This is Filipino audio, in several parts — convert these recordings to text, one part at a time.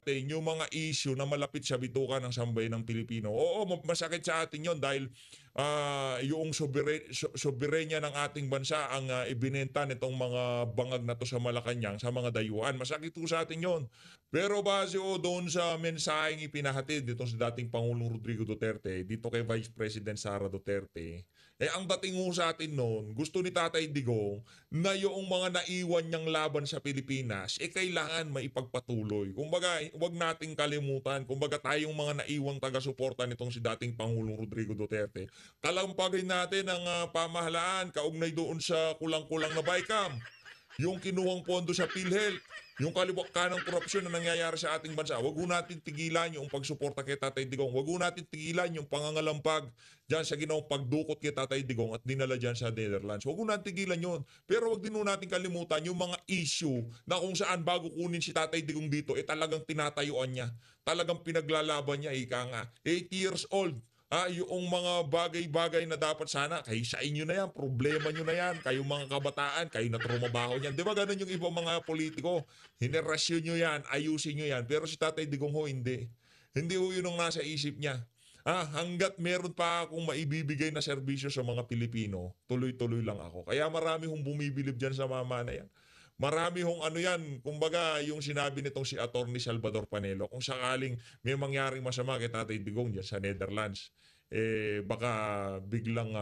natin yung mga issue na malapit sa bituka ng sambayanang Pilipino. Oo, masakit sa atin yon dahil yung soberenya ng ating bansa ang ibinenta nitong mga bangag na to sa Malacanang, sa mga dayuhan. Masakit po sa atin yon. Pero base doon sa mensaheng ipinahatid dito sa dating Pangulong Rodrigo Duterte, dito kay Vice President Sara Duterte, ang dating ho sa atin noon, gusto ni Tatay Digong na yung mga naiwan niyang laban sa Pilipinas, kailangan maipagpatuloy. Kumbaga, huwag nating kalimutan, kumbaga tayong mga naiwang taga-suporta nitong si dating Pangulong Rodrigo Duterte, kalampagin natin ang pamahalaan kaugnay doon sa kulang-kulang na BICAM, yung kinuhang pondo sa PhilHealth, yung kaliwakan ng korupsyon na nangyayari sa ating bansa. Huwag ho natin tigilan yung pagsuporta kay Tatay Digong. Huwag ho natin tigilan yung pangangalampag dyan sa ginawang pagdukot kay Tatay Digong at dinala dyan sa Netherlands. Huwag ho natin tigilan yun. Pero huwag din ho natin kalimutan yung mga issue na kung saan bago kunin si Tatay Digong dito, talagang tinatayuan niya. Talagang pinaglalaban niya, ika nga. 8 years old. Yung mga bagay-bagay na dapat sana, kayo sa inyo na yan, problema nyo na yan, kayong mga kabataan, kayo na trumabaho niyan. Di ba ganun yung ibang mga politiko? Henerasyon nyo yan, ayusin nyo yan. Pero si Tatay Digong ho, hindi. Hindi ho yun ang nasa isip niya. Hanggat meron pa akong maibibigay na serbisyo sa mga Pilipino, tuloy-tuloy lang ako. Kaya marami hong bumibilib dyan sa mama na yan. Marami hong ano yan, kumbaga yung sinabi nitong si Attorney Salvador Panelo, kung sakaling may mangyaring masama kay Tatay Digong dyan sa Netherlands, baka biglang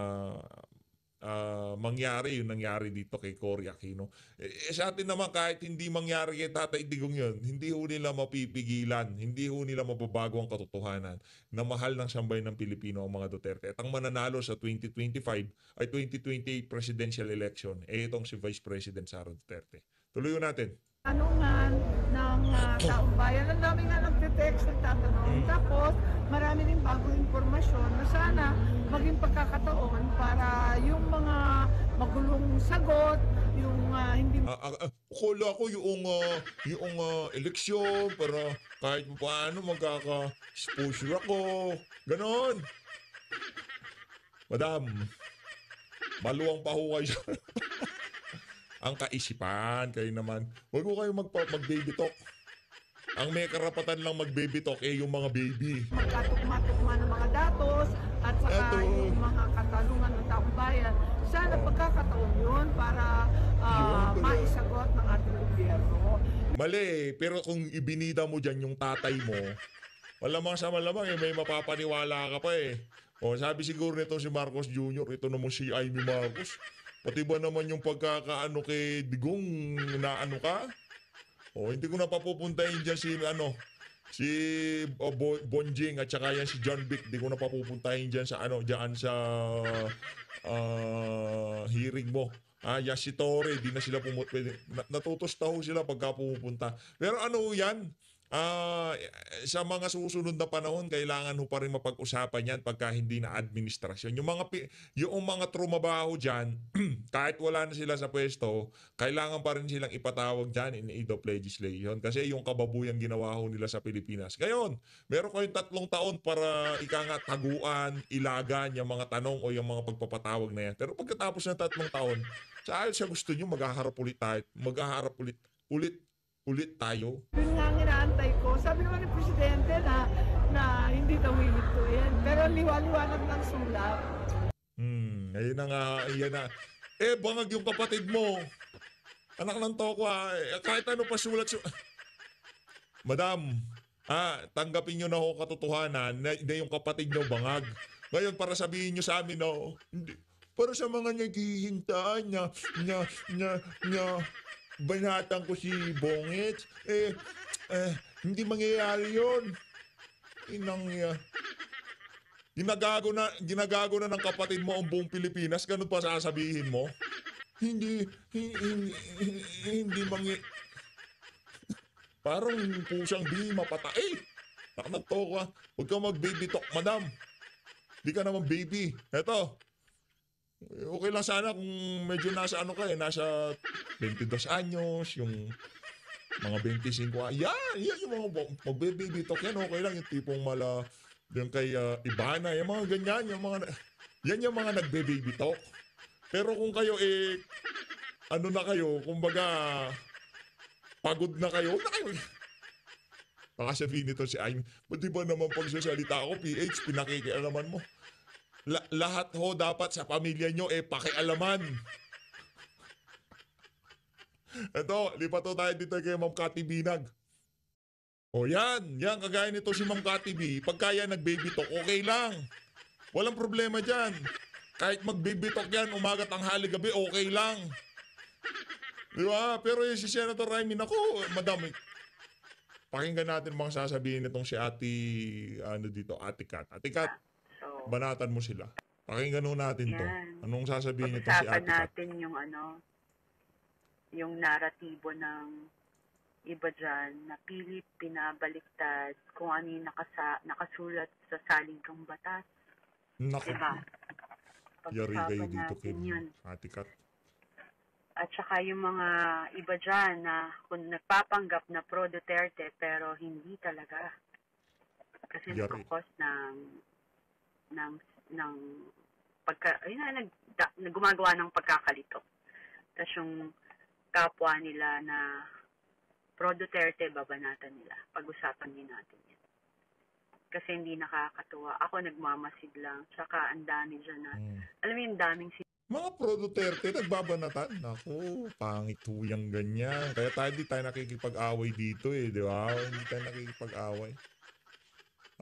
mangyari yung nangyari dito kay Cory Aquino. Sa atin naman kahit hindi mangyari kay Tatay Digong yun, hindi ho nila mapipigilan, hindi ho nila mababago ang katotohanan na mahal ng sambayan ng Pilipino ang mga Duterte. At ang mananalo sa 2025 ay 2028 presidential election, itong si Vice President Sara Duterte. Tuloy natin. Tanungan ng taong bayan. Ang dami nga nagte-text at tatanong. Tapos, marami rin bagong impormasyon na sana maging pagkakataon para yung mga magulong sagot, yung hindi... Akala ko yung eleksyon para kahit paano magkaka-exposure ako. Ganon. Madam, maluwang pa ho kayo. Ang kaisipan, kayo naman. Huwag ko kayo mag-baby talk. Ang may karapatan lang mag-baby talk yung mga baby. Magkatugma-tugma ng mga datos at saka yung mga katanungan ng taong bayan. Sana pagkakataon yun para maisagot ng ating gobyerno. Mali, pero kung ibinida mo dyan yung tatay mo, malamang sa malamang may mapapaniwala ka pa . O sabi siguro nito si Marcos Jr., ito naman si Amy Marcos. Pati ba naman yung pagkakaano kay Digong na ano ka? Hindi ko na papupuntahin dyan si Bonjing at saka yan si John Vic. Hindi ko na papupuntahin dyan sa dyan sa hearing mo. Yan si Torre, di na sila natutustaho sila pagka pumupunta. Pero yan? Sa mga susunod na panahon, kailangan ho pa rin mapag-usapan yan pagka hindi na administrasyon. Yung mga trumabaho dyan, kahit wala na sila sa pwesto, kailangan pa rin silang ipatawag dyan in aid of legislation. Kasi yung kababuyan ginawa ho nila sa Pilipinas. Ngayon, meron kayong 3 taon para taguan, ilagan yung mga tanong o yung mga pagpapatawag na yan. Pero pagkatapos ng 3 taon, sa gusto nyo, maghaharap ulit tayo. Yun nga ang inaantay ko. Sabi naman ng Presidente na hindi daw hihintuin. Pero liwa-liwanag ng sulat. Ayun na nga, yan na. Bangag yung kapatid mo. Anak ng toko kahit ano pa sulat. Madam, tanggapin nyo na ho katotohanan na yung kapatid nyo bangag. Ngayon para sabihin nyo sa amin hindi. Para sa mga naghihintay na banatan ko si Bongets, hindi mangyayari yun. Ginagago na ng kapatid mo ang buong Pilipinas, ganun pa sasabihin mo? Hindi parang pusang di mapatay. Nakanato ka. Huwag ka mag-baby talk, madam. Di ka naman baby. Eto. Okay lang sana kung medyo nasa nasa 22 anyos, yung mga 25. Yan yung mga magbe-baby talk yan, okay lang yung tipong yung kay Ibana, yung mga ganyan, yan yung mga nagbe-baby talk. Pero kung kayo kumbaga pagod na kayo, Baka sabihin nito si Amy, ba't di ba naman pagsasalita ako, PH, pinakikialaman mo? Lahat ho dapat sa pamilya nyo pakialaman. Ito, lipat ho tayo dito kay Ma'am Cathy Binag. O yan, kagaya nito si Ma'am Cathy B, pagka yan nag-baby talk, okay lang. Walang problema dyan. Kahit mag-baby talk yan, umaga, tanghali, gabi, okay lang. Di ba? Pero yung si Senator Raimi, naku, madami. Pakinggan natin mga sasabihin nitong si Ate Kat. Ate Kat, So, banatan mo sila. Pakinggan ho natin to. yan. Anong sasabihin nito si Pag-usapan Ate Kat? natin yung naratibo ng iba dyan na pilit pinabaliktad kung ano yung nakasulat sa saligang batas. Naku, Diba? yari kayo Pag-usapan dito kay natin yun. Ate Kat. At saka yung mga iba dyan na kung nagpapanggap na pro Duterte pero hindi talaga. Kasi Yari. nagkakos ng gumagawa ng pagkakalito. Tapos yung kapwa nila na pro Duterte, babanatan nila. Pag-usapan din natin yan. Kasi hindi nakakatuwa. Ako nagmamasid lang. Tsaka ang dami dyan na, alam mo yung daming Mga pro Duterte, nagbabanatan. Naku, pangit ho yung ganyan. Kaya di tayo nakikipag-away dito di ba? Hindi tayo nakikipag-away.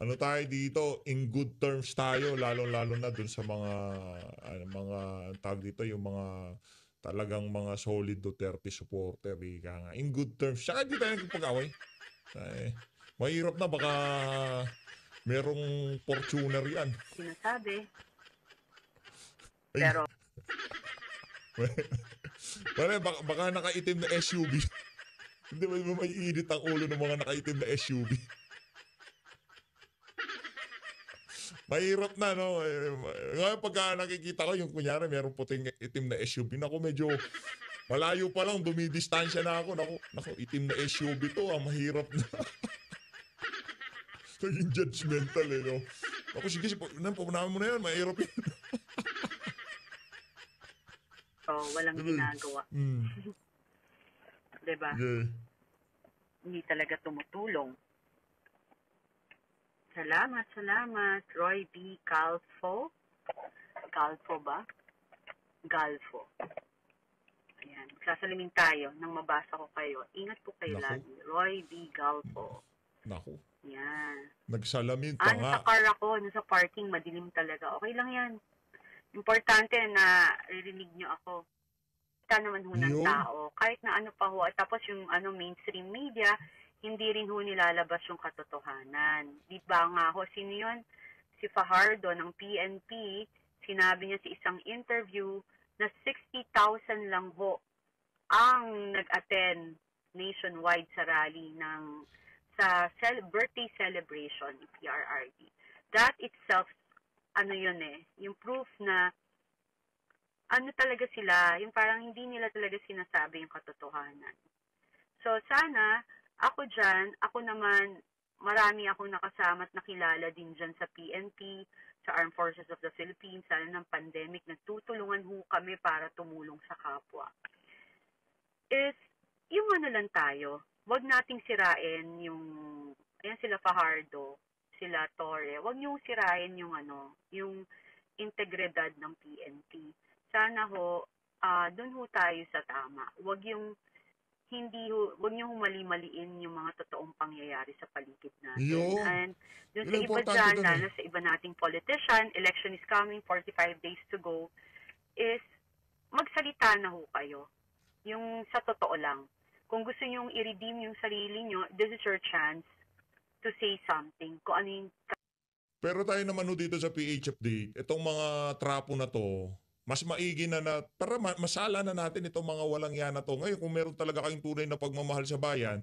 Ano tayo dito? In good terms tayo, lalo-lalo na dun sa mga tawag dito, yung mga talagang mga solid Duterte supporter. Ika nga. In good terms. Saka hindi tayo nakikipag-away. Mahirap na, baka merong Fortuner yan. sinasabi. Ay. Pero Pare, baka nakaitim na SUV. Hindi ba may init ang ulo ng mga nakaitim na SUV? Mahirap na, no? Ngayon pagka nakikita ko, yung kunyari, merong puting itim na SUV. Naku, medyo malayo pa lang, dumidistansya na ako. Naku, itim na SUV to, mahirap na. Naging judgmental, no? Naku, sige, pupunahan mo na yan, mahirap yun. walang ginagawa. Diba? Okay. Hindi talaga tumutulong. Salamat. Roy B. Galfo. Galfo ba? Galfo. Ayan. Sasalimin tayo nang mabasa ko kayo. Ingat po kayo Naku. lagi. Roy B. Galfo. Naku, Yan. nagsalamin pa nga. Nasa car ako. Nasa parking. Madilim talaga. Okay lang yan. Importante na ririnig nyo ako. Kita naman ho ng Yun. tao. Kahit na ano pa ho. Tapos yung mainstream media, hindi rin ho nilalabas yung katotohanan. Di ba nga ho, sino yun? Si Fajardo ng PNP, sinabi niya sa isang interview na 60,000 lang ho ang nag-attend nationwide sa rally sa birthday celebration ng PRRD. That itself, yung proof na talaga sila, yung parang hindi nila talaga sinasabi yung katotohanan. So sana, ako naman, marami akong nakasama at nakilala din dyan sa PNP, sa Armed Forces of the Philippines, lalo ng pandemic, nagtutulungan ho kami para tumulong sa kapwa. Yung lang tayo, wag nating sirain ayan sila Fajardo, sila Torre, wag niyong sirain yung integridad ng PNP. Sana ho, doon ho tayo sa tama. Wag yung wag niyo mali-maliin yung mga totoong pangyayari sa paligid natin. Yo. And dun sa Yun ang iba importante dyan, dun lalo sa iba nating politician, election is coming, 45 days to go, is magsalita na ho kayo. Yung sa totoo lang. Kung gusto nyo i-redeem yung sarili nyo, this is your chance to say something. Kung ano yung Pero tayo naman dito sa PH Update, itong mga trapo na to, mas maigi na para masala na natin itong mga walang yan na to. Ngayon, kung meron talaga kayong tunay na pagmamahal sa bayan,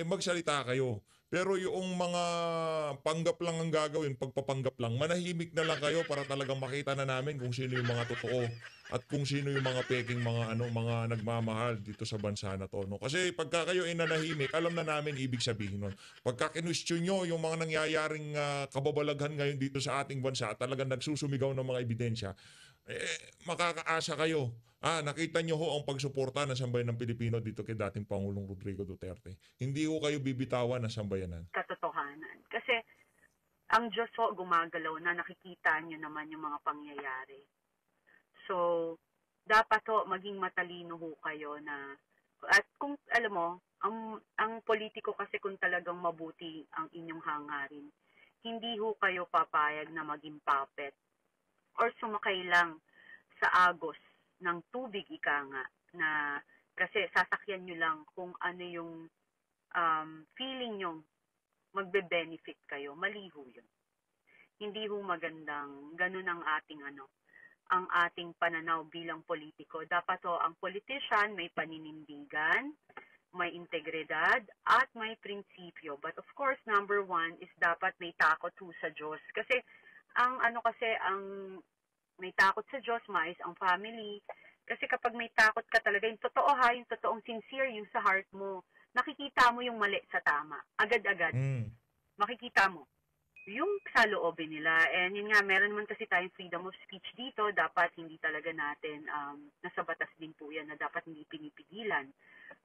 magsalita kayo. Pero yung mga panggap lang ang gagawin, pagpapanggap lang, manahimik na lang kayo para talagang makita na namin kung sino yung mga totoo at kung sino yung mga peking mga nagmamahal dito sa bansa na to. No? Kasi pagka kayo nanahimik, alam na namin ibig sabihin nun. Pagka kinwestiyon nyo yung mga nangyayaring kababalaghan ngayon dito sa ating bansa at talagang nagsusumigaw ng mga ebidensya, makakaasa kayo. Nakita nyo ho ang pagsuporta ng sambayan ng Pilipino dito kay dating Pangulong Rodrigo Duterte. Hindi ho kayo bibitawan ng sambayanan. Katotohanan. Kasi ang Diyos ho gumagalaw na, nakikita nyo naman yung mga pangyayari. So, dapat ho maging matalino ho kayo na, at kung alam mo, ang politiko kasi kung talagang mabuti ang inyong hangarin, hindi ho kayo papayag na maging puppet or sumakay lang sa agos ng tubig, ika nga, na kasi sasakyan nyo lang kung ano yung feeling nyo magbe-benefit kayo. Mali ho yun. Hindi ho magandang ganun ang ating pananaw bilang politiko. Dapat ho ang politician may paninindigan, may integridad, at may prinsipyo. But of course, number one is dapat may takot ho sa Diyos. Kasi ang may takot sa Diyos, mais ang family. Kasi kapag may takot ka talaga, yung totoo yung totoong sincere, yung sa heart mo, nakikita mo yung mali sa tama. Agad-agad. Makikita mo yung sa loobin nila. And yun nga, meron naman kasi tayong freedom of speech dito. Dapat hindi talaga natin, nasa batas din po yan, na dapat hindi pinipigilan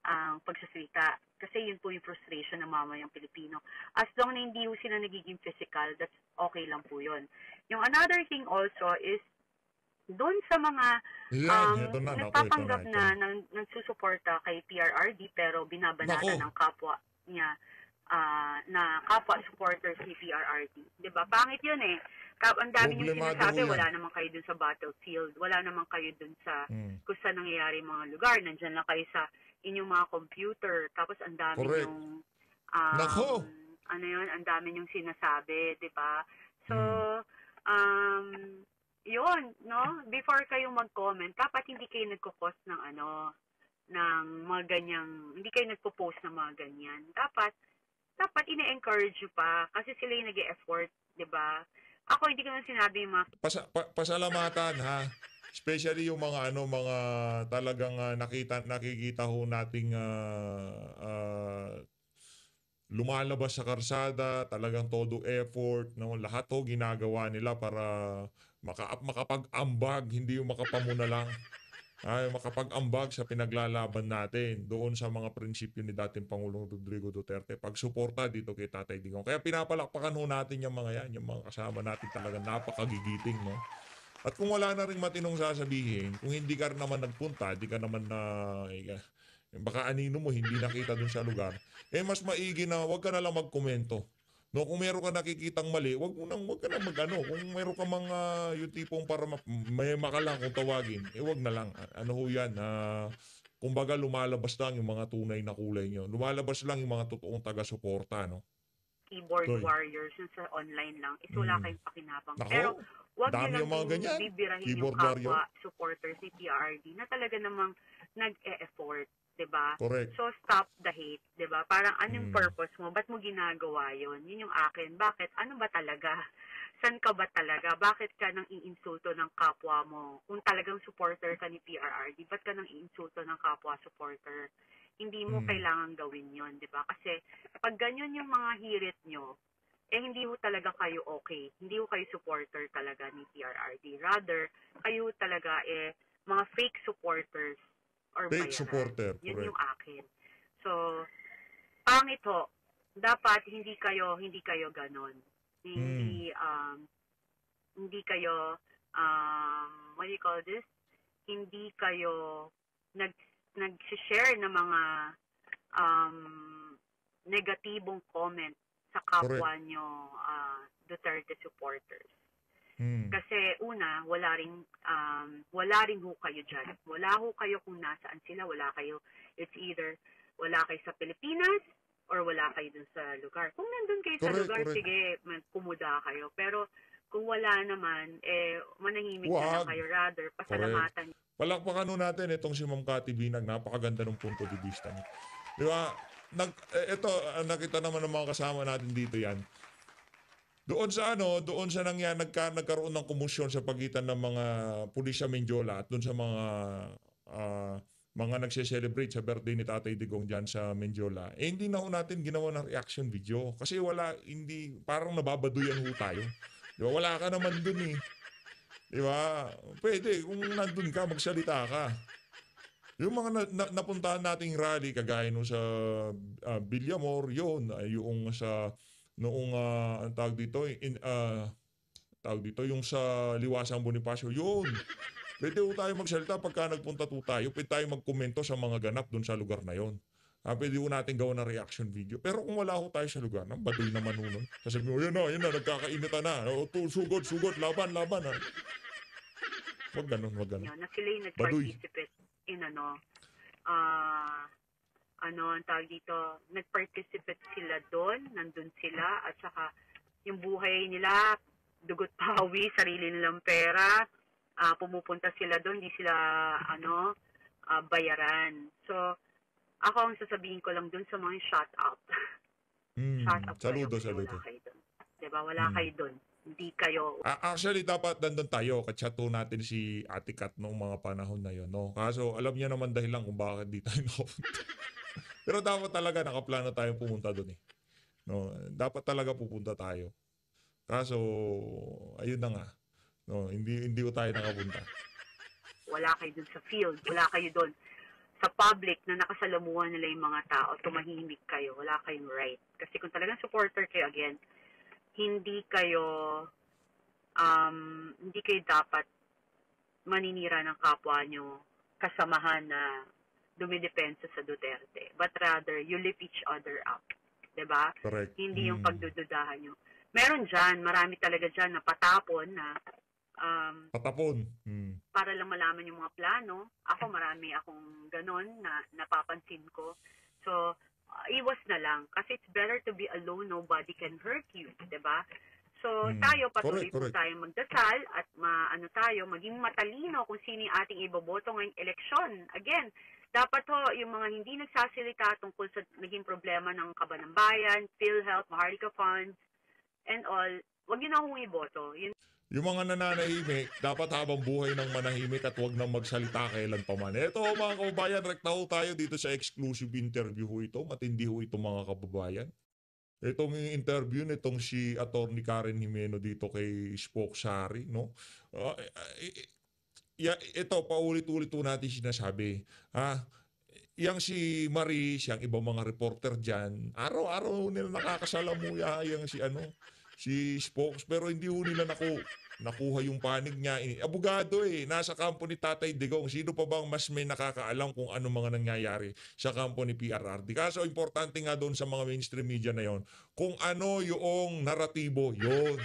ang pagsasalita. Kasi yun po yung frustration ng mamayang Pilipino. As long na hindi po sila nagiging physical, that's okay lang po yun. Yung another thing also is, doon sa mga nagpapanggap na nagsusuporta kay PRRD pero binabanatan ng kapwa niya, na kapwa supporters ni PRRD. 'Di ba? Pangit 'yun eh. Ang dami niyo sinasabi, wala naman kayo dun sa battlefield, wala naman kayo dun sa kung saan nangyayari mga lugar, nandiyan lang kayo sa inyong mga computer, tapos ang dami yung ang dami yung sinasabi, 'di ba? So, yun, no? Before kayo mag-comment, dapat hindi kayo nagko-post ng ng mga ganyang, hindi kayo nagpo-post ng mga ganyan. Dapat ine-encourage nyo pa kasi sila yung nag-e-effort, 'di ba? Ako hindi ko na sinabi yung mga pasalamatan ha. Especially yung mga mga talagang nakikita ho nating lumalabas sa karsada, talagang todo effort, no? Lahat ho ginagawa nila para makapag-ambag, hindi yung makapamuna lang. Makapag-ambag sa pinaglalaban natin doon sa mga prinsipyo ni dating Pangulong Rodrigo Duterte. Pagsuporta dito kay Tatay Digong. Kaya pinapalakpakan ho natin yung mga yan, yung mga kasama natin talaga napakagigiting, no? At kung wala na rin matinong sasabihin, kung hindi ka naman nagpunta, di ka naman baka anino mo hindi nakita dun sa lugar, mas maigi na wag ka na lang magkomento. No, kung meron ka nakikitang mali, wag ka na kung meron ka mga yung tipong para may makalang kung tawagin, wag na lang. Ano ho yan, kumbaga lumalabas lang yung mga tunay na kulay nyo. Lumalabas lang yung mga totoong taga-suporta, no? Keyboard warriors yung sa online lang, wala kayong pakinabang. Pero wag nyo lang bibirahin yung kapwa supporters ni PRRD na talaga namang nag-e-effort. Diba? Correct. So, stop the hate. Diba? Parang anong purpose mo? Ba't mo ginagawa yun? Yun yung akin. Bakit? Ano ba talaga? San ka ba talaga? Bakit ka nang iinsulto ng kapwa mo? Kung talagang supporter ka ni PRRD, ba't ka nang iinsulto ng kapwa supporter? Hindi mo kailangan gawin yun. Diba? Kasi pag ganyan yung mga hirit nyo, hindi ho talaga kayo okay. Hindi ho kayo supporter talaga ni PRRD. Rather, kayo talaga mga fake supporters or fake bayaran. Supporter. Yun correct. yung akin. So, pangit ho. Dapat hindi kayo ganon. Hindi kayo what do you call this? Hindi kayo nag-share ng mga negatibong comment sa kapwa nyo Duterte supporters. Kasi una, wala rin ho kayo dyan. Wala ho kayo kung nasaan sila, wala kayo. It's either wala kayo sa Pilipinas or wala kayo dun sa lugar. Kung nandun kayo sa lugar, sige, kumuda kayo. Pero kung wala naman, manahimik na lang kayo. Rather, pasalamatan. Palakpakan ho natin itong si Ma'am Cathy Binag. Napakaganda ng punto de vista niya. Di ba? Ito, nakita naman ng mga kasama natin dito yan. Doon sa nagkaroon ng komusyon sa pagitan ng mga pulis sa Mendiola at doon sa mga nagse-celebrate sa birthday ni Tatay Digong diyan sa Mendiola. Hindi na ho natin ginawa ng reaction video kasi parang nababaduyan ho tayo. Di ba? Wala ka naman doon eh. Di ba? Pwede, kung nandun ka, magsalita ka. Yung mga napuntahan nating rally, kagaya nung sa Villamor, yun, yung sa, noong, ang tawag dito, yung sa Liwasang Bonifacio, yun. Pwede po tayo magsalita pagka nagpunta po tayo, pwede tayo magkomento sa mga ganap dun sa lugar na yon. Pwede po natin gawa ng reaction video. Pero kung wala ho tayo sa lugar, nang baduy naman nun. Sasabihin mo, yun na, nagkakainitan na. Sugod, laban. Wag ganun. Na sila yung nag-participate in ang tawag dito, nag-participate sila doon, nandun sila, at saka yung buhay nila, dugot pawi, sarili nilang pera, pumupunta sila doon, hindi sila bayaran. So, ako ang sasabihin ko lang doon sa mga shout out. Shout out saludo. Wala kayo doon. Diba? Wala kayo doon. Hindi kayo. Actually, dapat nandun tayo. Kachato natin si Ate Kat noong mga panahon na yun. No? Kaso, alam niya naman dahilan kung bakit di tayo nakapunta. Pero dapat talaga nakaplano tayong pumunta doon eh. No? Dapat talaga pupunta tayo. Kaso, ayun na nga. No, hindi ko tayo nakapunta. Wala kayo doon sa field. Wala kayo doon sa public na nakasalamuhan nila yung mga tao. Tumahimik kayo. Wala kayong right. Kasi kung talagang supporter kayo, again, hindi kayo dapat maninira ng kapwa nyo kasamahan na dumidepensa sa Duterte. But rather, you lift each other up. Diba? Correct. Hindi yung pagdududahan nyo. Meron dyan, marami talaga dyan na patapon na patapon. Para lang malaman yung mga plano. Ako, marami akong ganon na napapansin ko. So, iwas na lang. Kasi it's better to be alone, nobody can hurt you. Diba? So, tayo, patuloy po tayong magdasal at maging matalino kung sino yung ating iboboto ngayong eleksyon. Again, dapat yung mga hindi nagsasalita tungkol sa naging problema ng Kaban ng Bayan, PhilHealth, Maharlika Funds, and all, wag yun na akong iboto. Yung mga nananahimik, dapat habang buhay ng manahimik at wag nang magsalita kailan pa man. Ito mga kababayan, rekta ho tayo dito sa exclusive interview ho ito. Matindi ho ito mga kababayan. Itong interview nitong si Atty. Karen Jimeno dito kay Spoke Sari, no? Ito, paulit-ulit po natin sinasabi. Yang si Marie, siyang ibang mga reporter dyan, araw-araw nila nakakasalamuya yang si Spokes, pero hindi ho nila nakuha yung panig niya. Abogado nasa kampo ni Tatay Digong. Sino pa bang mas may nakakaalam kung ano mga nangyayari sa kampo ni PRRD? Kaso importante nga doon sa mga mainstream media na yon, kung ano yung naratibo yon.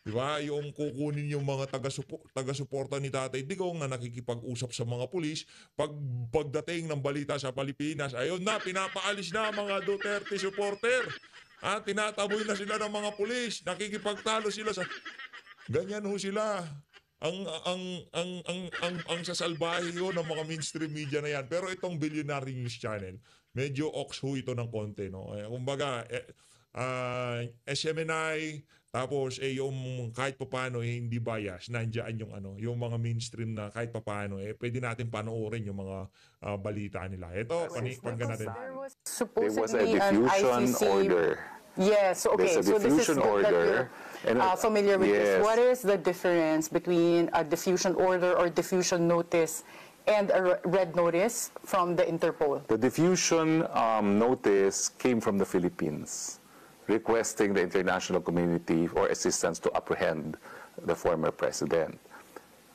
Diba? Yung kukunin yung mga taga-suporta ni Tatay Digong na nakikipag-usap sa mga pulis, pagdating ng balita sa Pilipinas, ayun na, pinapaalis na mga Duterte supporter. Tinataboy na sila ng mga pulis, nakikipagtalo sila sa... Ganyan ho sila. Ang sasalbahe ho ng mga mainstream media na yan. Pero itong Billionaire News Channel, medyo ox ho ito ng konti, no? Kumbaga, SMNI, tapos yung kahit papaano hindi bias, nandiyan yung mga mainstream na kahit papaano pwede natin panoorin yung mga balita nila. Ito, pakinggan natin. There was a diffusion order. Yes, okay. There's a diffusion order. And familiar with this. What is the difference between a diffusion order or diffusion notice and a red notice from the Interpol? The diffusion notice came from the Philippines, requesting the international community for assistance to apprehend the former president.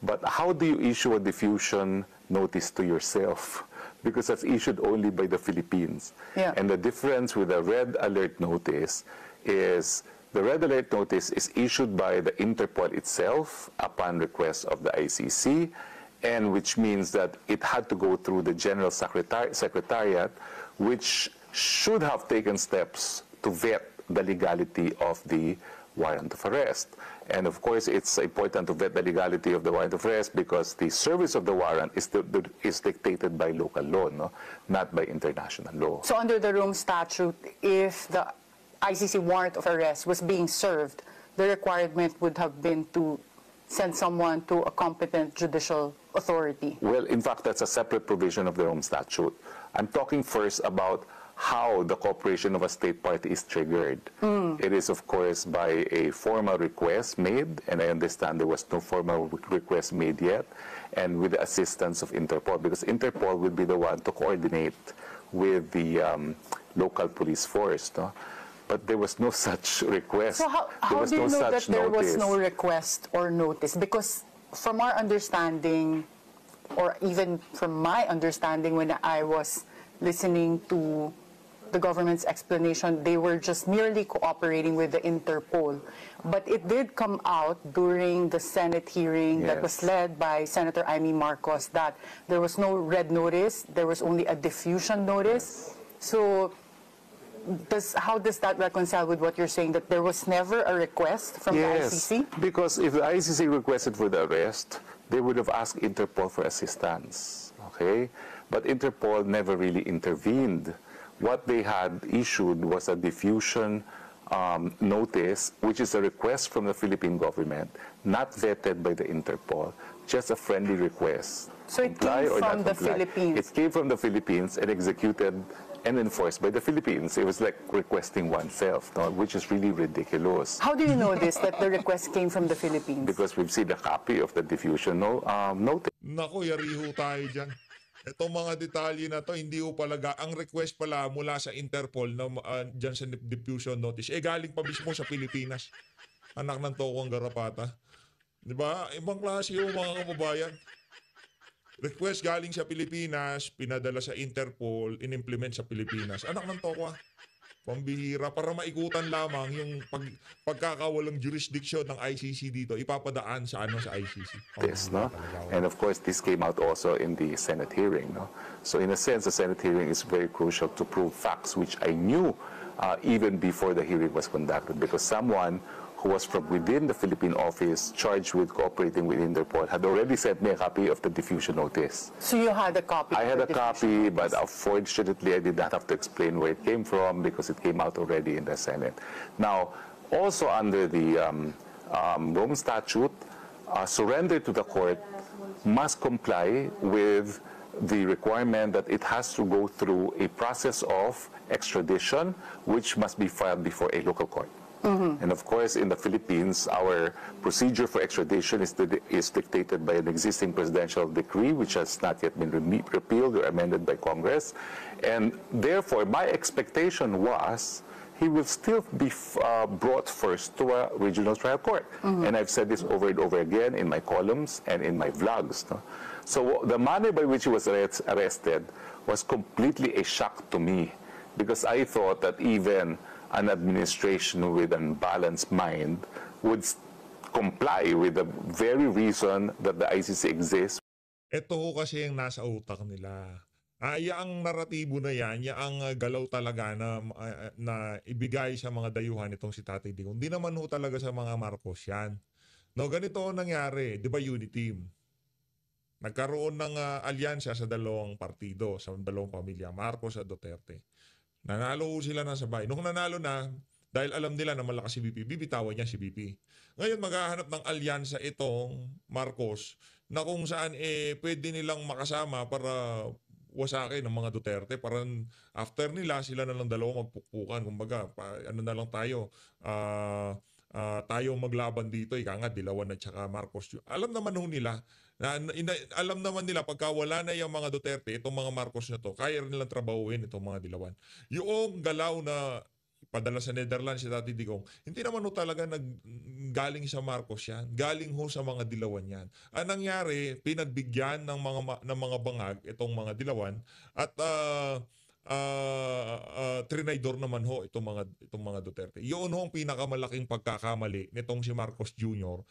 But how do you issue a diffusion notice to yourself? Because that's issued only by the Philippines. Yeah. And the difference with a red alert notice is the red alert notice is issued by the Interpol itself upon request of the ICC, and which means that it had to go through the General Secretariat, which should have taken steps to vet the legality of the warrant of arrest. And of course, it's important to vet the legality of the warrant of arrest because the service of the warrant is dictated by local law, not by international law. So under the Rome Statute, if the ICC warrant of arrest was being served, the requirement would have been to send someone to a competent judicial authority? Well, in fact, that's a separate provision of the Rome Statute. I'm talking first about how the cooperation of a state party is triggered. It is, of course, by a formal request made, and I understand there was no formal request made yet, and with the assistance of Interpol, because Interpol will be the one to coordinate with the local police force. No? But there was no such request. So how do you know that there was no request or notice? Because from our understanding, or even from my understanding when I was listening to the government's explanation, they were just merely cooperating with the Interpol. But it did come out during the Senate hearing that was led by Senator Amy Marcos that there was no red notice, there was only a diffusion notice. So how does that reconcile with what you're saying, that there was never a request from the ICC? Because if the ICC requested for the arrest, they would have asked Interpol for assistance, okay? But Interpol never really intervened. What they had issued was a diffusion notice, which is a request from the Philippine government, not vetted by the Interpol, just a friendly request. So it came from the Philippines? It came from the Philippines and executed and enforced by the Philippines. It was like requesting oneself, no? Which is really ridiculous. How do you know this, that the request came from the Philippines? Because we've seen a copy of the diffusion notice. Naku, yariho tayo dyan. Itong mga detalye na to, hindi ho palaga. Ang request pala mula sa Interpol na dyan sa diffusion notice, galing pa mismo sa Pilipinas. Anak ng tokong garapata. Di ba? Ibang klase ho mga kababayan. Request galing sa Pilipinas, pinadala sa Interpol, inimplement sa Pilipinas. Anak ng toko, pambihira, para maikutan lamang yung pagkakawalang jurisdiction ng ICC dito, ipapadaan sa sa ICC. This, no? And of course, this came out also in the Senate hearing, no? So in a sense, the Senate hearing is very crucial to prove facts which I knew even before the hearing was conducted, because someone who was from within the Philippine office charged with cooperating with Interpol had already sent me a copy of the diffusion notice. So you had a copy? I had a copy, but unfortunately I did not have to explain where it came from because it came out already in the Senate. Now, also under the Rome Statute, surrender to the court must comply with the requirement that it has to go through a process of extradition, which must be filed before a local court. And of course, in the Philippines, our procedure for extradition is dictated by an existing presidential decree, which has not yet been repealed or amended by Congress. And therefore, my expectation was he will still be brought first to a regional trial court. And I've said this over and over again in my columns and in my vlogs. No? So the manner by which he was arrested was completely a shock to me, because I thought that even an administration with an balanced mind would comply with the very reason that the ICC exists. Ito ho kasi yung nasa utak nila. Yaang naratibo na yan, yaang galaw talaga na ibigay sa mga dayuhan itong si Tatay Digong. Hindi naman ho talaga sa mga Marcos yan. No, ganito ho nangyari, di ba unity team? Nagkaroon ng alyansa sa dalawang partido, sa dalawang pamilya, Marcos at Duterte. Nanalo sila na sabay. Nung nanalo na, dahil alam nila na malakas si BP, bibitawan niya si BP. Ngayon maghahanap ng alyansa itong Marcos na kung saan pwede nilang makasama para wasakin ng mga Duterte. Parang after nila, sila na lang dalawa magpukpukan. Kumbaga, ano na lang tayo, tayo maglaban dito. Ika nga, Dilawan at saka Marcos. Alam naman nila, alam naman nila pagka wala na yung mga Duterte, itong mga Marcos na to, kaya rin nilang trabahuin itong mga Dilawan. Yung galaw na padala sa Netherlands si Tati Digong, hindi naman ho talaga galing sa Marcos yan. Galing ho sa mga Dilawan yan. Ang nangyari, pinagbigyan ng mga bangag itong mga Dilawan at trinaydor naman ho itong mga Duterte. Yun ho ang pinakamalaking pagkakamali nitong si Marcos Jr.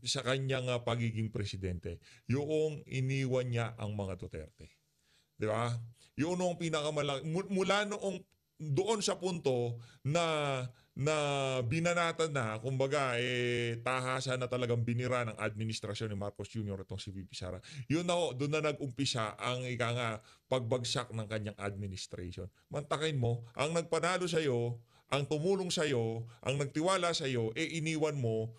Sa kanyang pagiging presidente. Yung iniwan niya ang mga Duterte. Di ba? Yun ho ang pinakamalaki. Mula noong doon sa punto na binanatan na, kumbaga, tahasa na talagang binira ng administrasyon ni Marcos Jr. itong si VP Sara. Yun na ho, doon na nag-umpisa ang pagbagsak ng kanyang administration. Mantakin mo, ang nagpanalo sa'yo, ang tumulong sa'yo, ang nagtiwala sa'yo, iniwan mo,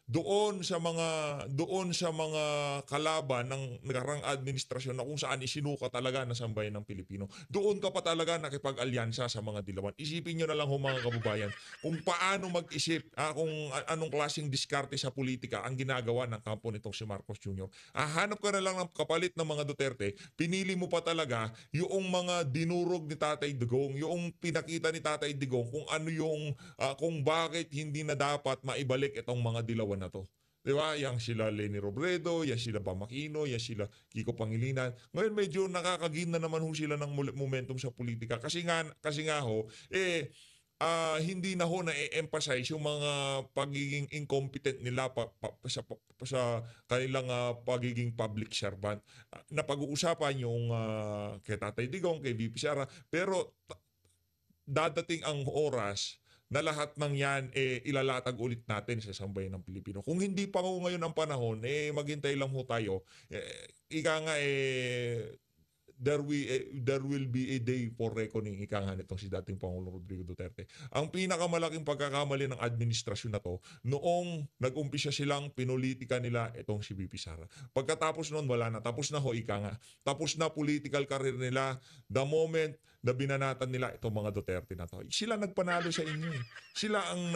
doon sa mga kalaban ng nakarang administrasyon na kung saan isinuka talaga ng sambayan ng Pilipino. Doon ka pa talaga nakipag-alyansa sa mga dilawan. Isipin nyo na lang ho mga kababayan kung paano mag-isip, kung anong klaseng diskarte sa politika ang ginagawa ng kampo nitong si Marcos Jr. Hanap ka na lang ng kapalit ng mga Duterte, pinili mo pa talaga yung mga dinurog ni Tatay Digong, yung pinakita ni Tatay Digong kung ano yung, kung bakit hindi na dapat maibalik itong mga dilawan na to. Diba? Yang sila Leni Robredo, yang sila Bam Aquino, yang sila Kiko Pangilinan. Ngayon medyo nakakagin na naman ho sila ng momentum sa politika. Kasi nga ho, hindi na ho na-emphasize yung mga pagiging incompetent nila sa kanilang pagiging public servant. Napag-uusapan yung kay Tatay Digong, kay VP Sara, pero dadating ang oras na lahat ng yan ilalatag ulit natin sa sambayan ng Pilipino. Kung hindi pa ho ngayon ang panahon, maghintay lang ho tayo. Ika nga there will be a day for reckoning, ika nga nitong si dating Pangulong Rodrigo Duterte. Ang pinakamalaking pagkakamali ng administrasyon na to, noong nag-umpisa silang pinulitika nila itong si VP Sara. Pagkatapos noon, wala na. Tapos na ho, ika nga. Tapos na political career nila the moment na binanatan nila itong mga Duterte na to. Sila nagpanalo sa inyo. Sila ang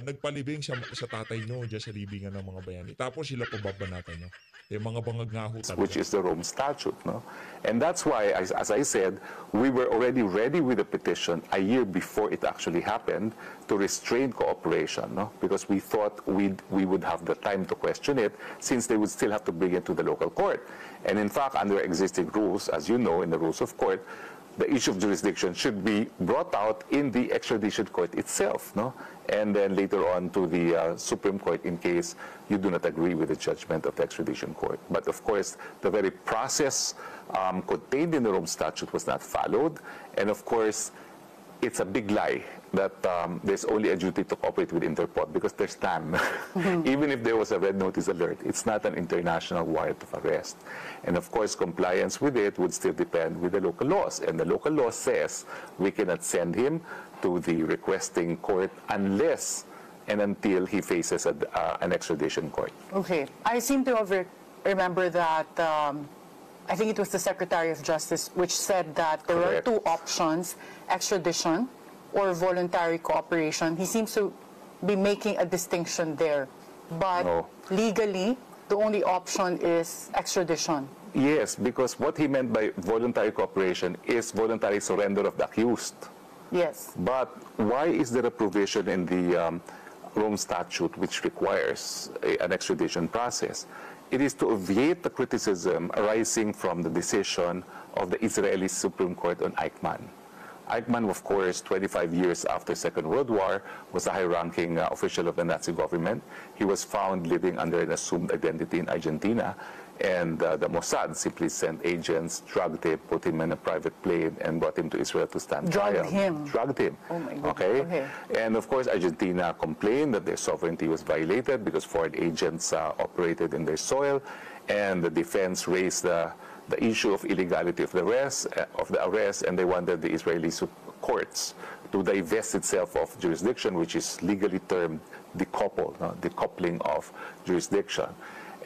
nagpalibing sa tatay nyo dyan sa libingan ng mga bayani. Tapos sila pababanatan nyo. Yung mga bangag nga ho talaga. Which is the Rome Statute, no? And that's why, as I said, we were already ready with a petition a year before it actually happened to restrain cooperation, no? Because we thought we would have the time to question it, since they would still have to bring it to the local court. And in fact, under existing rules, as you know, in the rules of court, the issue of jurisdiction should be brought out in the extradition court itself, no? And then later on to the Supreme Court in case you do not agree with the judgment of the extradition court. But of course, the very process contained in the Rome Statute was not followed. And of course, it's a big lie that there's only a duty to cooperate with Interpol, because there's none. Even if there was a red notice alert, it's not an international warrant of arrest. And of course, compliance with it would still depend with the local laws. And the local law says we cannot send him to the requesting court unless and until he faces an extradition court. Okay. I seem to remember that I think it was the Secretary of Justice which said that there Correct. are two options, extradition or voluntary cooperation. He seems to be making a distinction there. But No. legally, the only option is extradition. Yes, because what he meant by voluntary cooperation is voluntary surrender of the accused. Yes. But why is there a provision in the Rome Statute which requires an extradition process? It is to obviate the criticism arising from the decision of the Israeli Supreme Court on Eichmann. Eichmann, of course, 25 years after Second World War, was a high-ranking official of the Nazi government. He was found living under an assumed identity in Argentina, and the Mossad simply sent agents, drugged him, put him in a private plane, and brought him to Israel to stand trial. Drugged him? Oh my God. Okay? And of course, Argentina complained that their sovereignty was violated because foreign agents operated in their soil, and the defense raised the issue of illegality of the arrest, and they wanted the Israeli courts to divest itself of jurisdiction, which is legally termed decoupling of jurisdiction.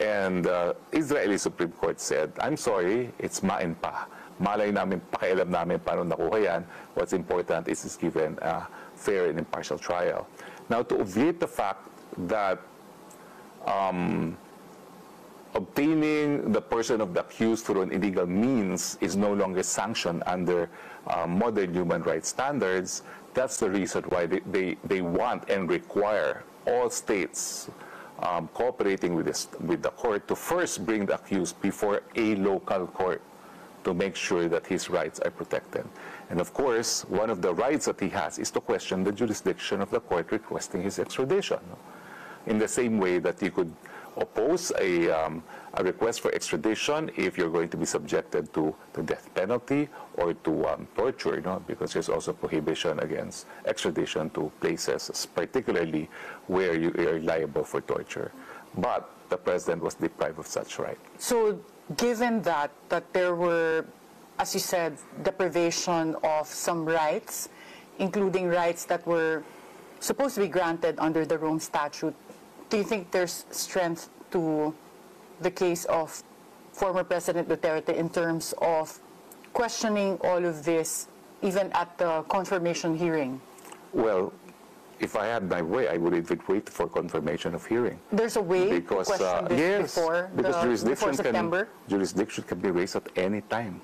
And Israeli Supreme Court said, I'm sorry, it's main pa. Malay namin, pakialam namin paano nakuha yan. What's important is it's given a fair and impartial trial. Now, to obviate the fact that obtaining the person of the accused through an illegal means is no longer sanctioned under modern human rights standards, that's the reason why they want and require all states cooperating with the court to first bring the accused before a local court to make sure that his rights are protected. And of course, one of the rights that he has is to question the jurisdiction of the court requesting his extradition. In the same way that you could oppose a request for extradition if you're going to be subjected to the death penalty or to torture, because there's also prohibition against extradition to places, particularly where you are liable for torture. But the president was deprived of such right. So, given that there were, as you said, deprivation of some rights, including rights that were supposed to be granted under the Rome Statute do you think there's strength to the case of former President Duterte in terms of questioning all of this, even at the confirmation hearing? Well, if I had my way, I would even wait for confirmation of hearing. There's a way Because, to question this yes, before, because before September? Jurisdiction can be raised at any time.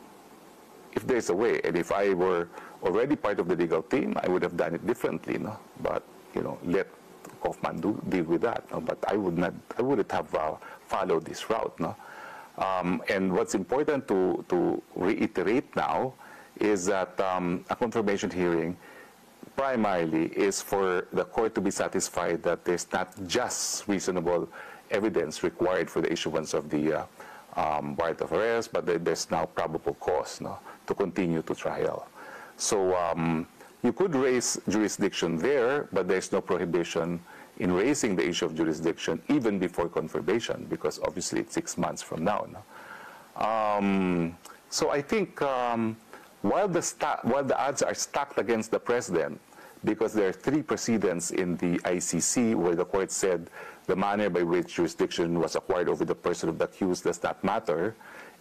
If there's a way, and if I were already part of the legal team, I would have done it differently, no? But, let Kaufman deal with that, no? But I wouldn't have followed this route, no? And what's important to reiterate now is that a confirmation hearing primarily is for the court to be satisfied that there's not just reasonable evidence required for the issuance of the warrant of arrest, but that there's now probable cause, no, to continue to trial. So you could raise jurisdiction there, but there's no prohibition in raising the issue of jurisdiction even before confirmation, because obviously it's 6 months from now. No? So I think while the odds are stacked against the president, because there are 3 precedents in the ICC where the court said the manner by which jurisdiction was acquired over the person of the accused does not matter,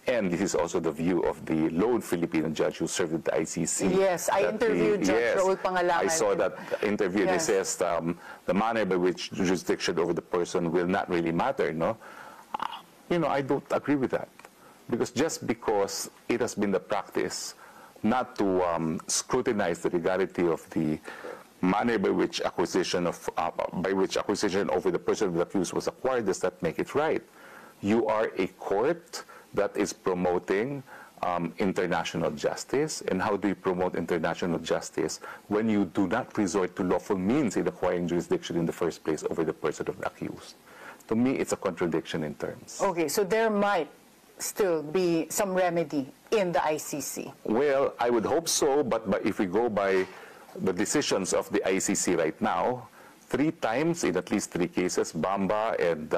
and this is also the view of the lone Filipino judge who served at the ICC. Yes, I interviewed Judge Raul Pangalangan. I saw that interview. Yes. He says the manner by which jurisdiction over the person will not really matter. No, I don't agree with that, because just because it has been the practice not to scrutinize the legality of the manner by which acquisition over the person of the accused was acquired does not make it right. You are a court that is promoting international justice. And how do you promote international justice when you do not resort to lawful means in acquiring jurisdiction in the first place over the person of the accused? To me, it's a contradiction in terms. Okay, so there might still be some remedy in the ICC. Well, I would hope so, but if we go by the decisions of the ICC right now, 3 times in at least 3 cases, Bamba and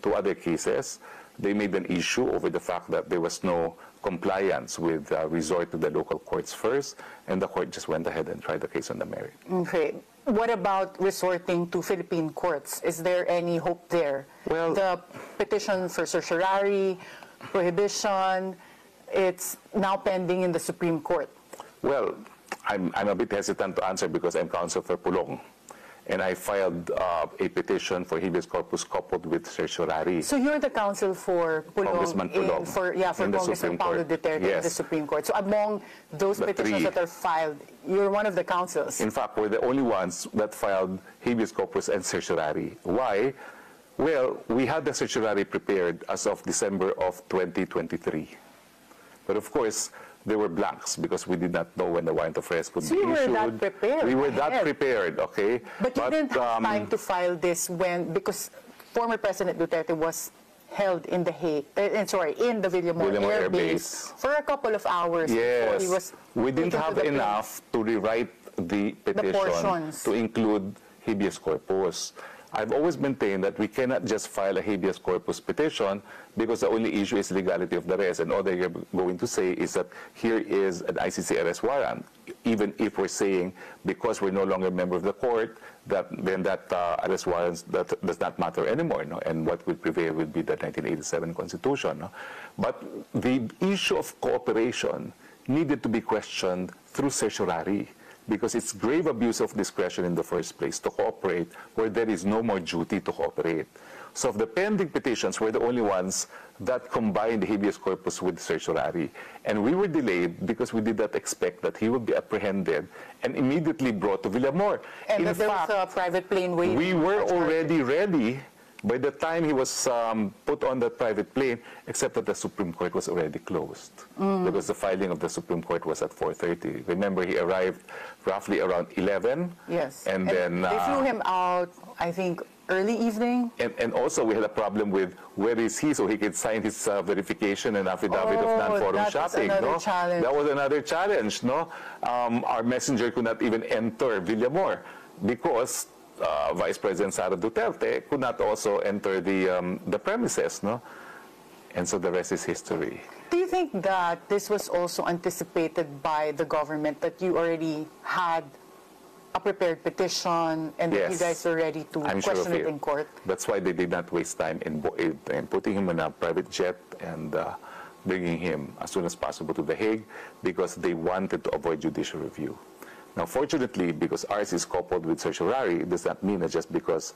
2 other cases, they made an issue over the fact that there was no compliance with resort to the local courts first, and the court just went ahead and tried the case on the merit. Okay. What about resorting to Philippine courts? Is there any hope there? Well, the petition for certiorari, prohibition, it's now pending in the Supreme Court. Well, I'm a bit hesitant to answer because I'm counsel for Pulong. And I filed a petition for habeas corpus coupled with certiorari. So you're the counsel for Pulong, Congressman Pulong for in the Congressman Supreme Paulo Court. Duterte in Yes. the Supreme Court. So among those The petitions 3. that are filed, you're one of the counsels. In fact, we're the only ones that filed habeas corpus and certiorari. Why? Well, we had the certiorari prepared as of December of 2023. But of course, there were blanks because we did not know when the warrant of arrest could be issued. So you were that prepared. We were that ahead. prepared, okay? But you didn't have time to file this because former President Duterte was held in the in the Villamor Air Base for a couple of hours before he was we didn't taken to have the plane. enough to rewrite the petition portions. to include habeas corpus. I've always maintained that we cannot just file a habeas corpus petition because the only issue is legality of the arrest, and all they're going to say is that here is an ICC arrest warrant, even if we're saying because we're no longer a member of the court, that arrest warrant that does not matter anymore, no? And what will prevail will be the 1987 Constitution. No? But the issue of cooperation needed to be questioned through certiorari, because it's grave abuse of discretion in the first place to cooperate where there is no more duty to cooperate. So the pending petitions were the only ones that combined habeas corpus with certiorari. And we were delayed because we did not expect that he would be apprehended and immediately brought to Villamor. And In that there fact, was a private plane waiting. we were already ready by the time he was put on the private plane, except that the Supreme Court was already closed because the filing of the Supreme Court was at 4:30. Remember, he arrived roughly around 11. Yes. And then they flew him out, I think, early evening. And also we had a problem with where is he, so he could sign his verification and affidavit of non-forum that was shopping. another No, challenge. that was another challenge. No, our messenger could not even enter Villamor because Vice President Sara Duterte could not also enter the premises. No, and so the rest is history. Do you think that this was also anticipated by the government, that you already had a prepared petition and that you Yes. guys were ready to I'm sure question of it in court? That's why they did not waste time in putting him on a private jet and bringing him as soon as possible to The Hague, because they wanted to avoid judicial review. Now, fortunately, because ours is coupled with certiorari, it does not mean that just because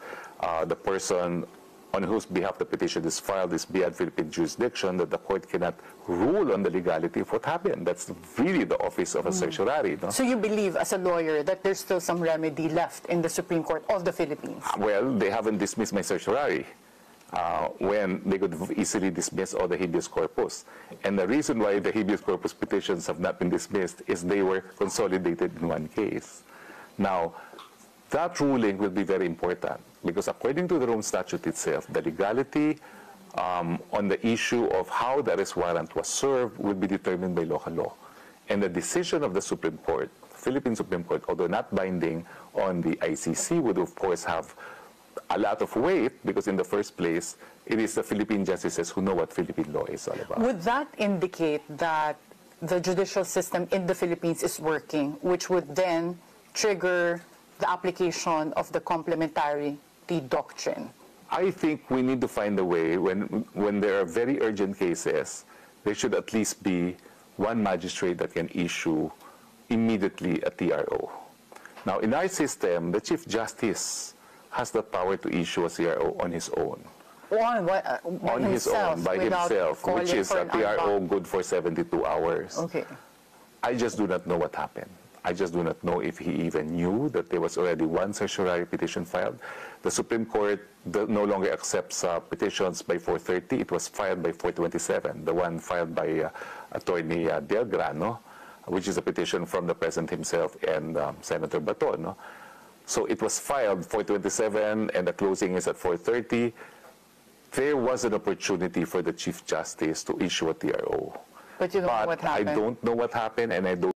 the person on whose behalf the petition is filed is beyond Philippine jurisdiction, that the court cannot rule on the legality of what happened. That's really the office of a certiorari. No? So you believe, as a lawyer, that there's still some remedy left in the Supreme Court of the Philippines? Well, they haven't dismissed my certiorari when they could easily dismiss all the habeas corpus. And the reason why the habeas corpus petitions have not been dismissed is they were consolidated in one case. Now, that ruling will be very important because according to the Rome Statute itself, the legality on the issue of how the arrest warrant was served will be determined by local law. And the decision of the Supreme Court, Philippine Supreme Court, although not binding on the ICC, would of course have a lot of weight because in the first place, it is the Philippine justices who know what Philippine law is all about. Would that indicate that the judicial system in the Philippines is working, which would then trigger the application of the complementarity doctrine? I think we need to find a way when there are very urgent cases, there should at least be one magistrate that can issue immediately a TRO. Now, in our system, the Chief Justice has the power to issue a TRO on his own. On His own, by himself, which is a TRO good for 72 hours. Okay. I just do not know what happened. I just do not know if he even knew that there was already one certiorari petition filed. The Supreme Court no longer accepts petitions by 4:30. It was filed by 4:27, the one filed by Attorney Del Grano, which is a petition from the President himself and Senator Bato. No? So it was filed 4:27 and the closing is at 4:30. There was an opportunity for the Chief Justice to issue a TRO. But you don't know what happened. I don't know what happened, and I don't